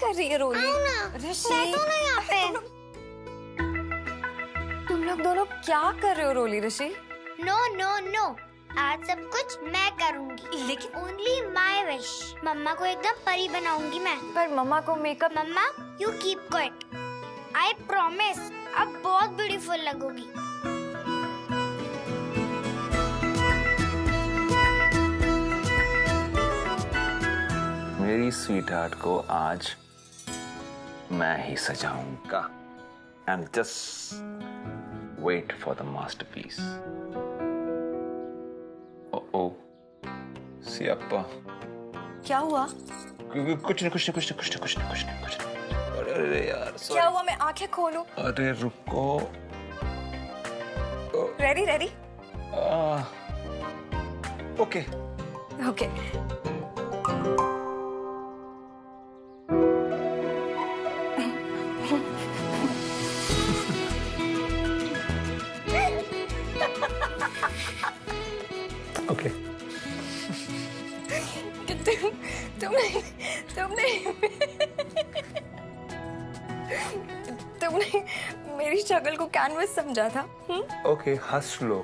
कर रही है रोली? ऋषि, बैठो ना यहाँ पे। तुम लोग दोनों क्या कर रहे हो रोली? ऋषि, नो नो नो, आज सब कुछ मैं करूँगी, लेकिन ओनली माय विश। मम्मा को एकदम परी बनाऊंगी मैं। पर मम्मा को मेकअप। मम्मा you keep quiet, I promise अब बहुत ब्यूटीफुल लगोगी। मेरी स्वीटहार्ट को आज मैं ही सजाऊंगा। And just wait for the masterpiece. ओ सियाप्पा, क्या हुआ? कुछ नहीं। अरे यार क्या हुआ? मैं आंखें खोलूं? अरे रुको। रेडी? ओके। ओके। तुमने मेरी शक्ल को कैनवस समझा था? ओके, हंस लो,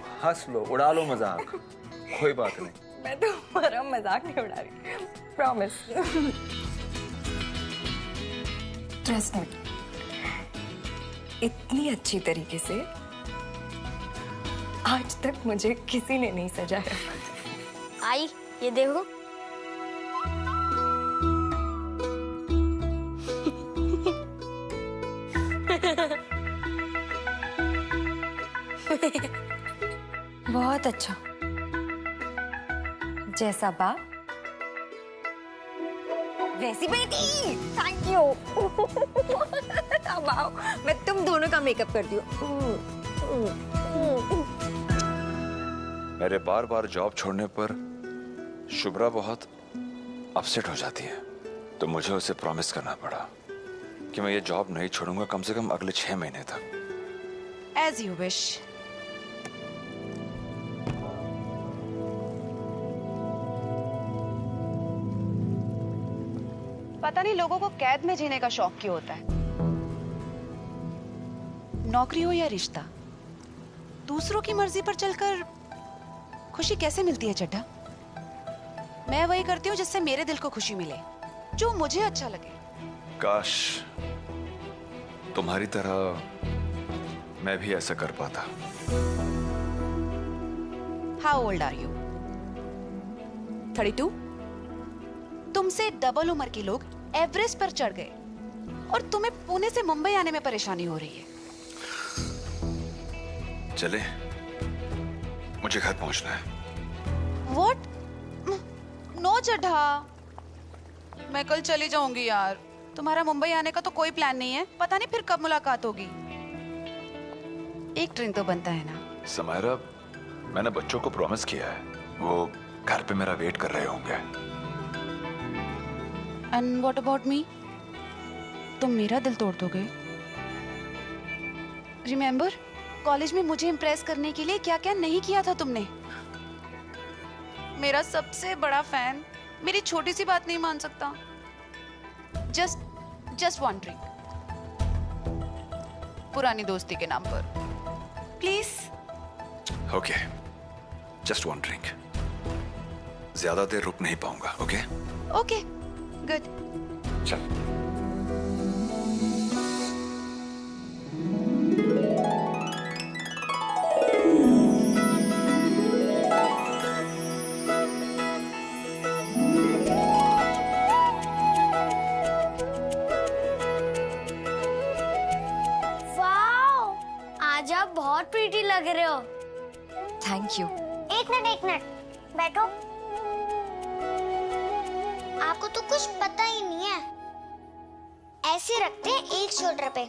उड़ा लो मजाक, कोई बात नहीं। मैं तो तुम्हारा मजाक नहीं उड़ा रही, प्रॉमिस। ट्रस्ट मी, इतनी अच्छी तरीके से आज तक मुझे किसी ने नहीं सजाया। आई ये देखो। बहुत अच्छा, जैसा बाप वैसी बेटी। Thank you. अब आओ, मैं तुम दोनों का मेकअप करती हूँ। मेरे बार बार जॉब छोड़ने पर शुभ्रा बहुत अपसेट हो जाती है, तो मुझे उसे प्रॉमिस करना पड़ा कि मैं ये जॉब नहीं छोड़ूंगा कम से कम अगले 6 महीने तक। As you wish. पता नहीं लोगों को कैद में जीने का शौक क्यों होता है। नौकरी हो या रिश्ता, दूसरों की मर्जी पर चलकर खुशी कैसे मिलती है चड्ढा? मैं वही करती हूँ जिससे मेरे दिल को खुशी मिले, जो मुझे अच्छा लगे। काश तुम्हारी तरह मैं भी ऐसा कर पाता। How old are you? 32? तुमसे डबल उम्र के लोग एवरेस्ट पर चढ़ गए और तुम्हें पुणे से मुंबई आने में परेशानी हो रही है। चले, मुझे घर पहुंचना है। What? नो चड्ढा, मैं कल चली जाऊंगी यार। तुम्हारा मुंबई आने का तो कोई प्लान नहीं है, पता नहीं फिर कब मुलाकात होगी। एक ट्रेन तो बनता है ना। समायरा, मैंने बच्चों को प्रॉमिस किया है, वो घर पे मेरा वेट कर रहे होंगे। And what about me? तुम मेरा दिल तोड़ दोगे। Remember, कॉलेज में मुझे इम्प्रेस करने के लिए क्या क्या नहीं किया था तुमने। मेरा सबसे बड़ा फैन मेरी छोटी सी बात नहीं मान सकता। Just one drink, पुरानी दोस्ती के नाम पर, please. Okay, just one drink. ज्यादा देर रुक नहीं पाऊंगा। Okay good. चल। आज आप बहुत प्रीटी लग रहे हो। Thank you. एक मिनट बैठो। आपको तो कुछ पता ही नहीं है, ऐसे रखते हैं एक शोल्डर पे।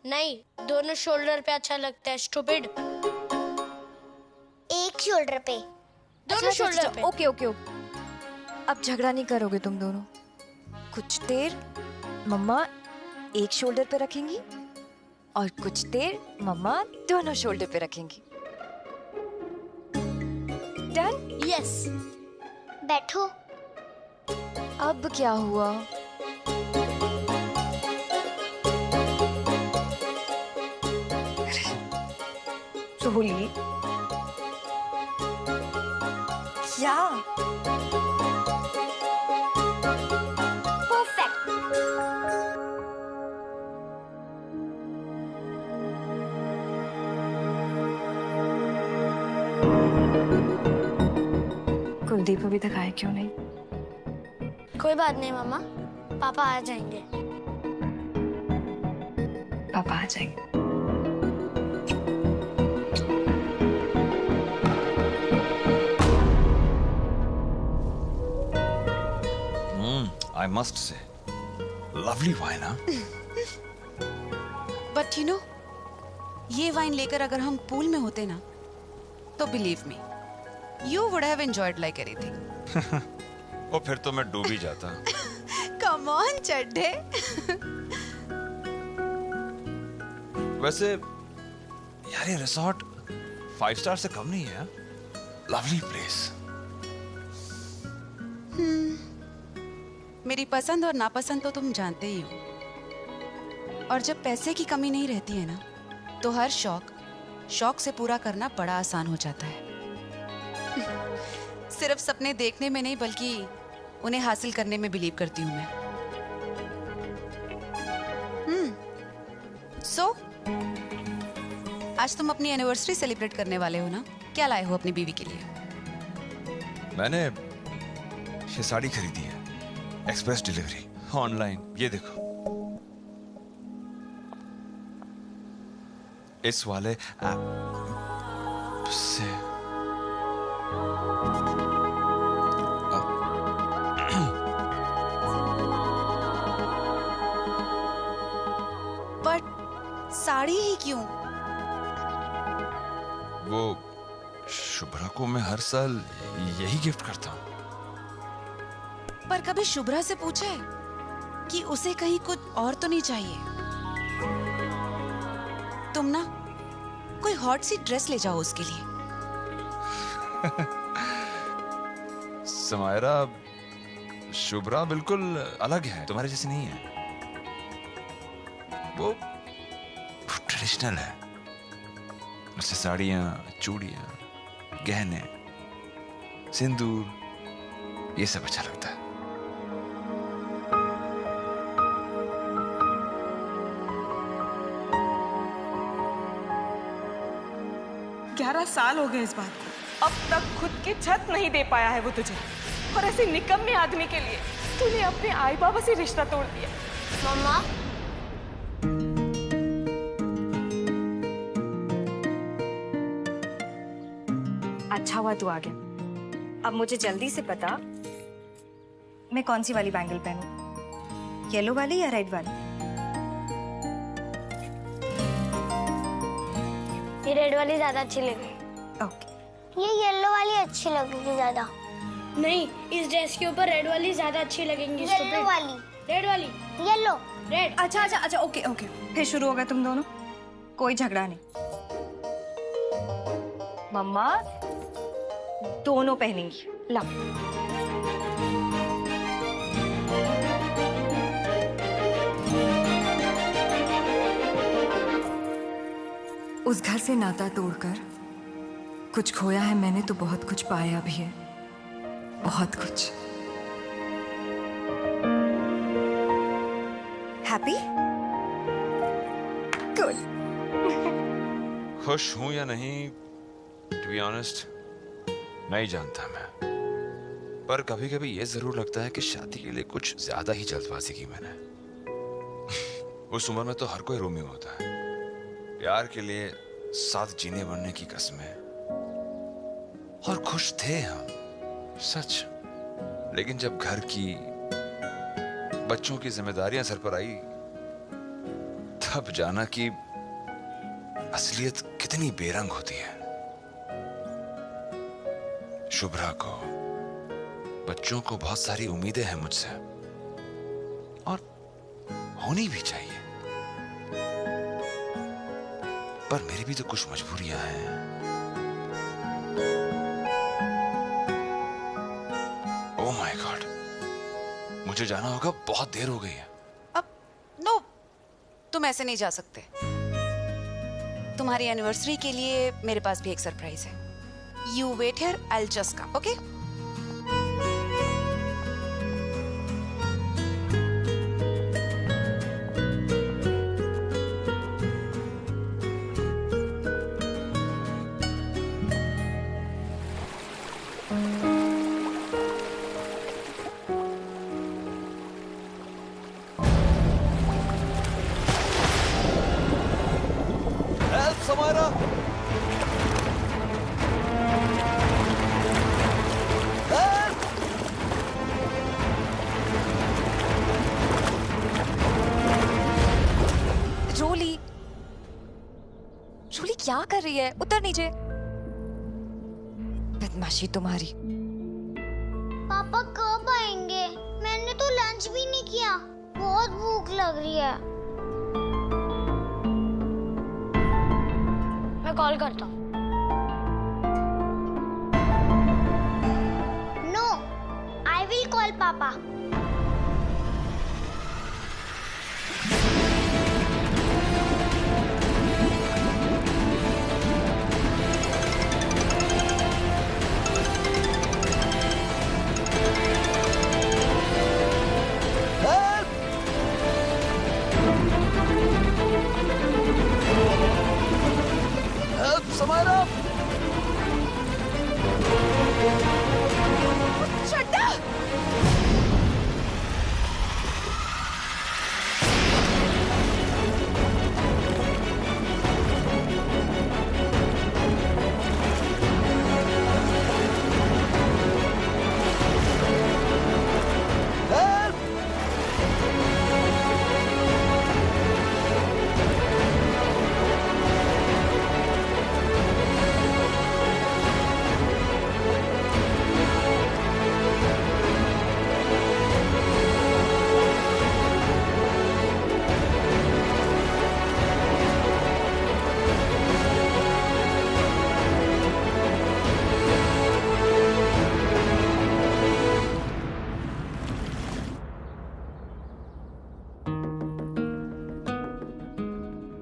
नहीं, दोनों शोल्डर पे अच्छा लगता है, स्टूपिड। एक शोल्डर पे, दोनों शोल्डर पे। ओके। अब झगड़ा नहीं करोगे तुम दोनों। कुछ देर मम्मा एक शोल्डर पे रखेंगी और कुछ देर मम्मा दोनों शोल्डर पे रखेंगी। डन? यस। बैठो। अब क्या हुआ? सोली क्या? परफेक्ट। कुलदीप अभी तक आए क्यों नहीं? कोई बात नहीं मम्मा, पापा आ जाएंगे। पापा आ जाएंगे। I must say, lovely wine, huh? But you know, ये वाइन लेकर अगर हम पूल में होते ना, तो believe me, you would have enjoyed like anything. और फिर तो मैं डूब ही जाता। कम ऑन चड्ढे। वैसे यार ये रिसॉर्ट 5 स्टार से कम नहीं है। Lovely place. मेरी पसंद और नापसंद तो तुम जानते ही हो, और जब पैसे की कमी नहीं रहती है ना, तो हर शौक से पूरा करना बड़ा आसान हो जाता है। सिर्फ सपने देखने में नहीं, बल्कि उन्हें हासिल करने में बिलीव करती हूँ मैं। सो आज तुम अपनी एनिवर्सरी सेलिब्रेट करने वाले हो ना? क्या लाए हो अपनी बीवी के लिए? मैंने ये साड़ी खरीदी है, एक्सप्रेस डिलीवरी ऑनलाइन। ये देखो, इस वाले ऐप से। बट साड़ी ही क्यों? वो शुभ्रा को मैं हर साल यही गिफ्ट करता हूँ। पर कभी शुभ्रा से पूछा है कि उसे कहीं कुछ और तो नहीं चाहिए? तुम ना कोई हॉट सी ड्रेस ले जाओ उसके लिए। समायरा, शुभ्रा बिल्कुल अलग है, तुम्हारे जैसी नहीं है। वो ट्रेडिशनल है। उसे साड़ियां, चूड़ियां, गहने, सिंदूर, ये सब अच्छा लगता है। 11 साल हो गए इस बात को, अब तक खुद की छत नहीं दे पाया है वो तुझे, और ऐसे निकम्मे आदमी के लिए तूने अपने आई बाबा से रिश्ता तोड़ दिया। मम्मा, अच्छा हुआ तू आ गया। अब मुझे जल्दी से बता, मैं कौन सी वाली बैंगल पहनूं? येलो वाली या रेड वाली? ये रेड वाली ज्यादा अच्छी लगेगी। ओके। ये येलो वाली अच्छी लगेगी ज्यादा। नहीं, इस ड्रेस के ऊपर रेड वाली ज्यादा अच्छी लगेंगी। येलो वाली। रेड वाली। येलो। रेड। अच्छा, ओके। फिर शुरू हो गया तुम दोनों, कोई झगड़ा नहीं। मम्मा दोनों पहनेंगी। ला। उस घर से नाता तोड़कर कुछ खोया है मैंने, तो बहुत कुछ पाया भी है, बहुत कुछ। हैप्पी? गुड। खुश हूं या नहीं, टू बी ऑनेस्ट नहीं जानता मैं, पर कभी कभी ये जरूर लगता है कि शादी के लिए कुछ ज्यादा ही जल्दबाजी की मैंने। उस उम्र में तो हर कोई रोमियो होता है, प्यार के लिए साथ जीने मरने की कसमें, और खुश थे हम, सच। लेकिन जब घर की, बच्चों की जिम्मेदारियां सर पर आई, तब जाना कि असलियत कितनी बेरंग होती है। शुभ्रा को, बच्चों को बहुत सारी उम्मीदें हैं मुझसे, और होनी भी चाहिए, पर मेरी भी तो कुछ मजबूरियां हैं। ओह माय गॉड, मुझे जाना होगा, बहुत देर हो गई है। अब नो, तुम ऐसे नहीं जा सकते। तुम्हारी एनिवर्सरी के लिए मेरे पास भी एक सरप्राइज है। You wait here, I will just come, okay? समारा रोली, रोली क्या कर रही है? उतर नीचे। बदमाशी तुम्हारी। पापा कब आएंगे? मैंने तो लंच भी नहीं किया, बहुत भूख लग रही है। मैं कॉल करता हूँ। नो, आई विल कॉल पापा। समारा चड्ढा!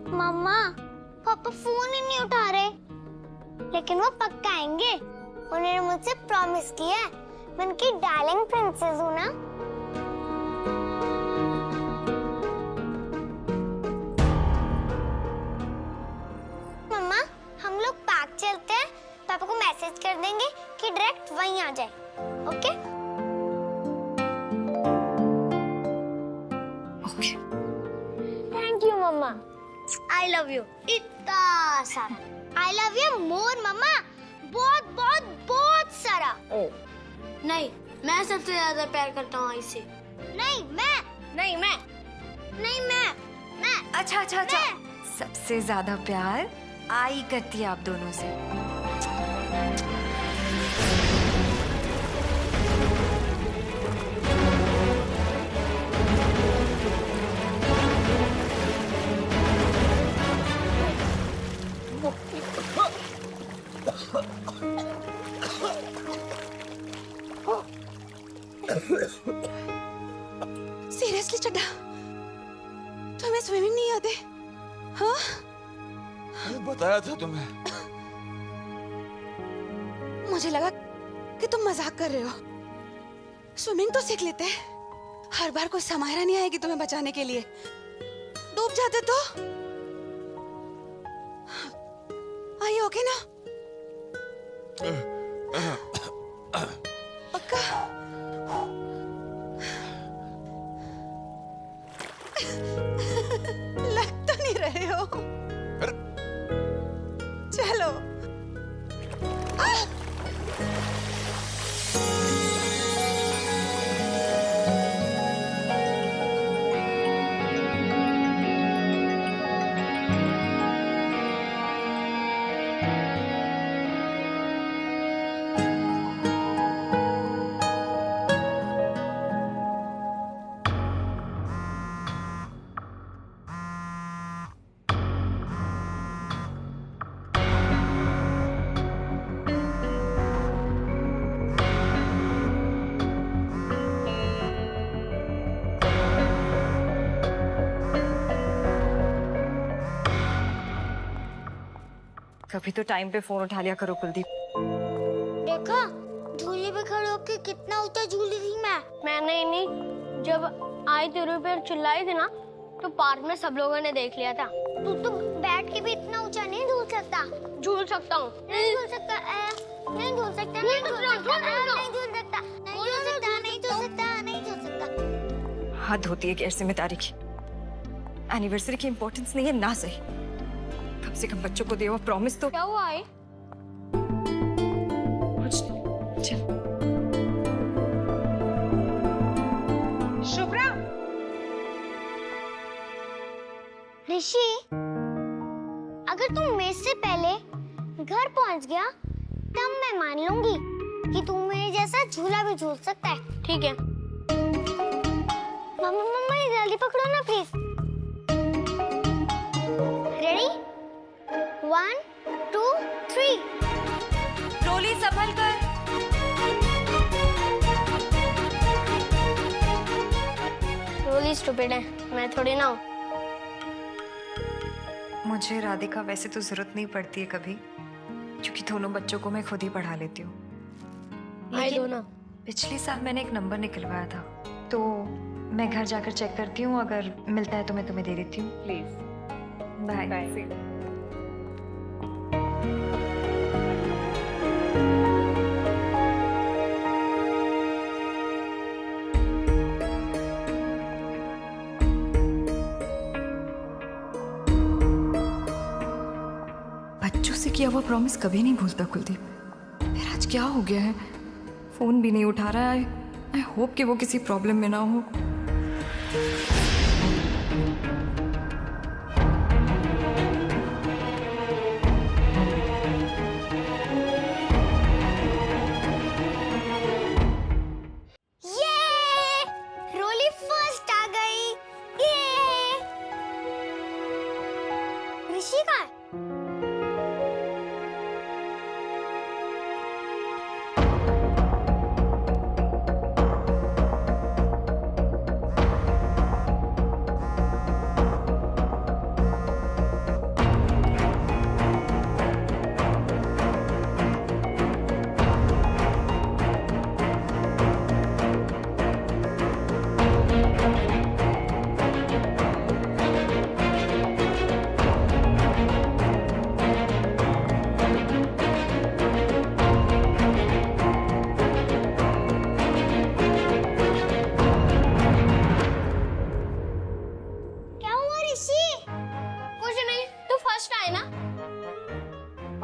मम्मा, पापा फोन ही नहीं उठा रहे, लेकिन वो पक्का आएंगे। उन्होंने मुझसे प्रॉमिस किया है, मैं उनकी डार्लिंग प्रिंसेस हूँ ना। मम्मा, हम लोग पार्क चलते हैं, पापा को मैसेज कर देंगे कि डायरेक्ट वहीं आ जाए, okay? Okay. Thank you mama. I love you इतना सारा। आई लव यू मोर मम्मा, बहुत बहुत बहुत सारा। नहीं, मैं सबसे ज्यादा प्यार करता हूँ आई से। नहीं मैं, नहीं मैं, नहीं मैं। अच्छा अच्छा अच्छा, सबसे ज्यादा प्यार आई करती है आप दोनों से। सीरियसली चड्ढा, तुम्हें स्विमिंग नहीं आते? हाँ? बताया था तुम्हें। मुझे लगा कि तुम मजाक कर रहे हो। स्विमिंग तो सीख लेते। हर बार कोई समायरा नहीं आएगी तुम्हें बचाने के लिए। डूब जाते तो। आई ओके ना? पक्का? लग तो नहीं रहे हो। चलो। कभी तो टाइम पे फोन उठा लिया करो कुलदीप। देखा झूले पे खड़े होके कितना ऊंचा झूल रही मैंने नहीं जब आई तेरे पे चिल्लाई थी ना तो पार्क में सब लोगों ने देख लिया था। तू तो बैठ के भी इतना ऊंचा नहीं झूल सकता। झूल सकता हूँ। नहीं झूल सकता। नहीं झूल सकता। नहीं झूल सकता। नहीं झूल सकता। नहीं झूल सकता। नहीं झूल सकता। नहीं झूल सकता। हद होती है गैर जिम्मेदारी की। एनिवर्सरी की इम्पोर्टेंस नहीं है ना सही, कम से कम बच्चों को दे वो प्रॉमिस तो। क्या हुआ है? कुछ नहीं, चल। शुभ्रा, ऋषि, अगर तू मेरे से पहले घर पहुंच गया तब मैं मान लूंगी कि तू मेरे जैसा झूला भी झूल सकता है। ठीक है? मम्मा मम्मा ये जल्दी पकड़ो ना प्लीज। रेडी? 1 2 3। ट्रॉली संभल कर। रोली स्टूपिड है, मैं थोड़ी ना हूँ। मुझे राधिका वैसे तो जरूरत नहीं पड़ती है कभी, क्योंकि दोनों बच्चों को मैं खुद ही पढ़ा लेती हूँ। आई लेकिन डोंट नो। पिछले साल मैंने एक नंबर निकलवाया था, तो मैं घर जाकर चेक करती हूँ, अगर मिलता है तो मैं तुम्हें दे देती हूँ। Please bye. बाय। बच्चों से किया हुआ प्रॉमिस कभी नहीं भूलता कुलदीप। फिर आज क्या हो गया है? फोन भी नहीं उठा रहा है। आई होप कि वो किसी प्रॉब्लम में ना हो। ये रोली फर्स्ट आ गई। ये ऋषि का है? क्या हुआ ऋषि? कुछ नहीं, तू फर्स्ट आए ना,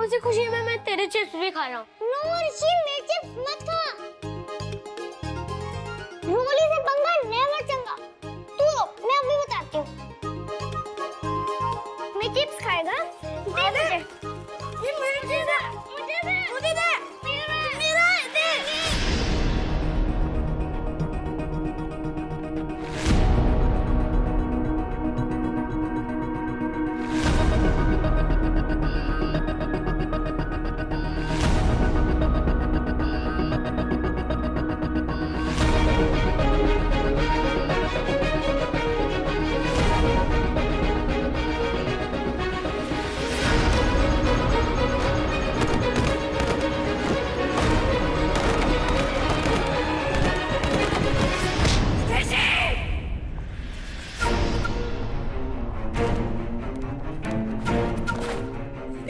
उसी खुशी में मैं तेरे चिप्स भी खा रहा हूँ। नो ऋषि, मेरे चिप्स मत खा। रोली से पंगा नेवर चंगा। तू रुक, मैं अभी बताती हूँ। मैं चिप्स खाएगा? दे मुझे। ये मेरी चीज है। मुझे दे। मुझे दे। मेरा है, दे।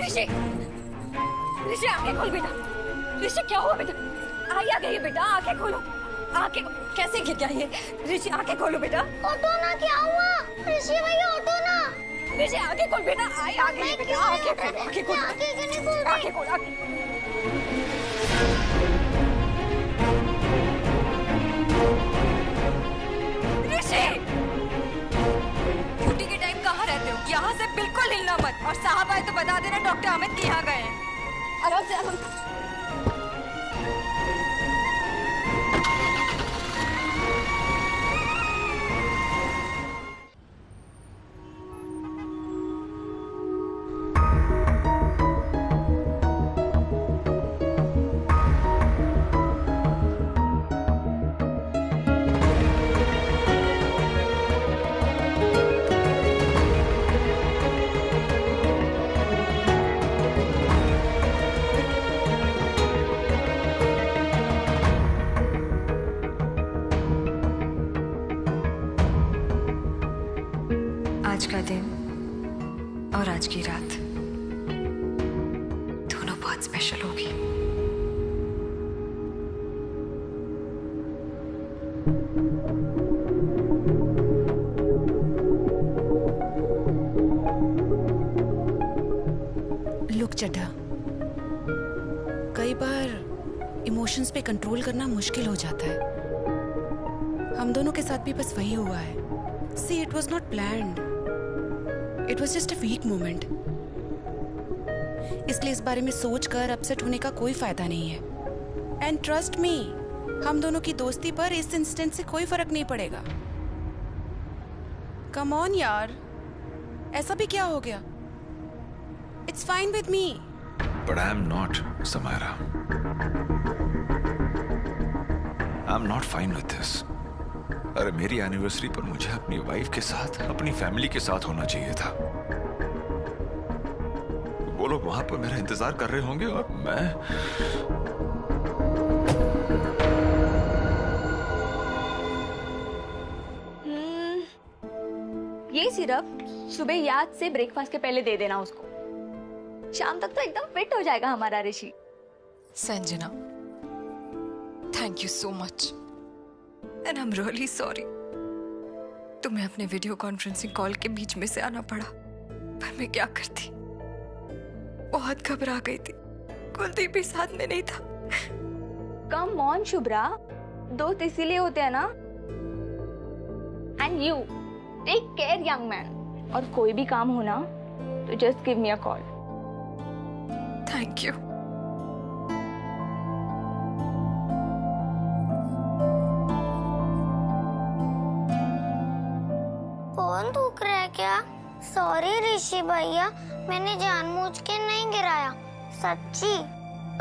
ऋषि, ऋषि आंखें खोल बेटा। ऋषि क्या हुआ बेटा? आई आ गई है बेटा, आंखें खोलो। आंखें कैसे गिर गया ये? ऋषि आंखें खोलो बेटा। ऑटो ना, क्या हुआ? ऋषि भैया ऑटो ना। ऋषि आंखें खोल बेटा, आई आ गई है बेटा। आंखें खोलो, आंखें खोलो। आंखें क्यों नहीं खोल रही? आंखें खोलो, ऋषि ड्यूटी के टाइम कहाँ रहते हो? यहाँ से बिल्कुल हिलना मत, और साहब आए तो बता देना डॉक्टर अमित के यहाँ गए हैं। आराम से, आराम से। आज का दिन और आज की रात दोनों बहुत स्पेशल होगी। लुक चड्ढा, कई बार इमोशंस पे कंट्रोल करना मुश्किल हो जाता है। हम दोनों के साथ भी बस वही हुआ है। See, it was not planned. It was just a weak moment. इसलिए इस बारे में सोचकर अपसेट होने का कोई फायदा नहीं है। And trust me, हम दोनों की दोस्ती पर इस इंसिडेंट से कोई फर्क नहीं पड़ेगा। Come on यार, ऐसा भी क्या हो गया? It's fine with me. But I am not, Samira. I'm not fine with this. अरे मेरी एनिवर्सरी पर मुझे अपनी वाइफ के साथ, अपनी फैमिली के साथ होना चाहिए था। वो लोग वहां पर मेरा इंतजार कर रहे होंगे और मैं ये सिरप सुबह याद से ब्रेकफास्ट के पहले दे देना उसको। शाम तक तो एकदम फिट हो जाएगा हमारा Rishi. Sanjana, thank you so much and I am really sorry. तुम्हें अपने वीडियो कॉन्फ्रेंसिंग कॉल के बीच में से आना पड़ा, पर मैं क्या करती, बहुत घबरा गई थी। कुलदीप भी साथ में नहीं था। कम ऑन शुभ्रा, दोस्त इसीलिए होते हैं ना। And you take care young man. और कोई भी काम हो ना तो just give me a call. Thank you. Phone थूक रहा है क्या? सॉरी ऋषि भैया, मैंने जानबूझ के नहीं गिराया, सच्ची।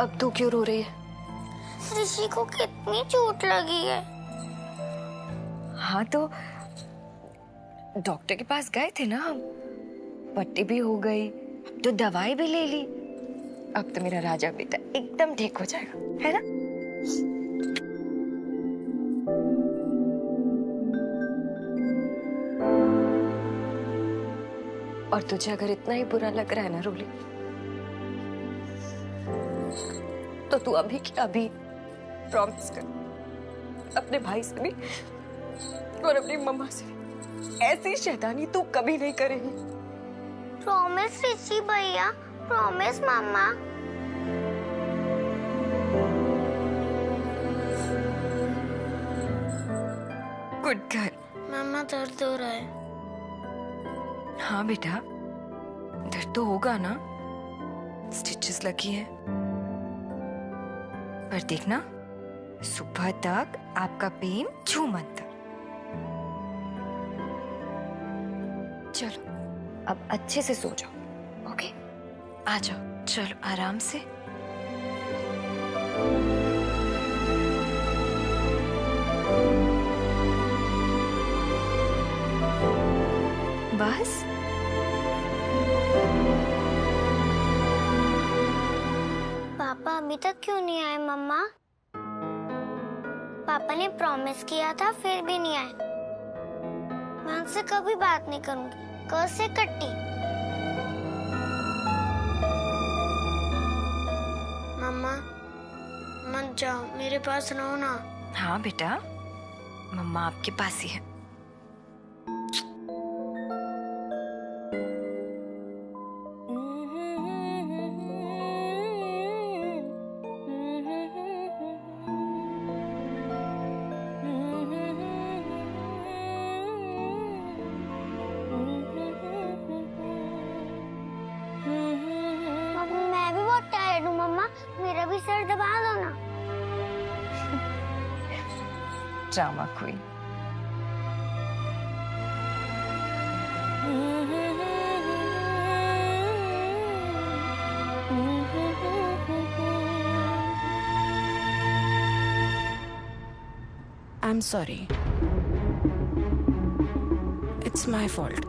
अब तू क्यों रो रही है? ऋषि को कितनी चोट लगी है। हाँ तो डॉक्टर के पास गए थे ना हम, पट्टी भी हो गई, अब तो दवाई भी ले ली। अब तो मेरा राजा बेटा एकदम ठीक हो जाएगा, है ना? और तुझे अगर इतना ही बुरा लग रहा है ना रोली, तो तू अभी की अभी प्रॉमिस कर अपने भाई से भी और अपनी मम्मा से भी ऐसी शैतानी तू कभी नहीं करेगी। प्रॉमिस ऋषि भैया, प्रॉमिस मम्मा। Good girl. मम्मा दर्द हो रहा है। हाँ बेटा, दर्द तो होगा ना, स्टिचेस लगी है, पर देखना सुबह तक आपका पेन छू मत तक। चलो अब अच्छे से सो जाओ, ओके? आ जाओ, चलो आराम से। बस पापा अभी तक क्यों नहीं आए मम्मा? पापा ने प्रॉमिस किया था, फिर भी नहीं आए। मैं उनसे कभी बात नहीं करूंगी, कल से कट्टी। मम्मा मत जाओ, मेरे पास रहो ना। हाँ बेटा, मम्मा आपके पास ही है। मैं भी बहुत टायर्ड हूँ मम्मा, मेरा भी सर दबा दो ना। Drama queen. I'm sorry. It's my fault.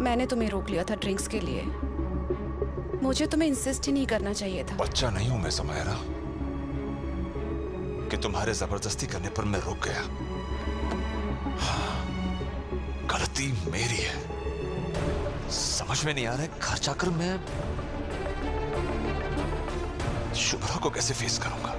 मैंने तुम्हें रोक लिया था ड्रिंक्स के लिए। मुझे तुम्हें इंसिस्ट ही नहीं करना चाहिए था। बच्चा नहीं हूं मैं समायरा कि तुम्हारे जबरदस्ती करने पर मैं रुक गया। हाँ, गलती मेरी है। समझ में नहीं आ रहा है घर जाकर मैं शुभ्रा को कैसे फेस करूंगा।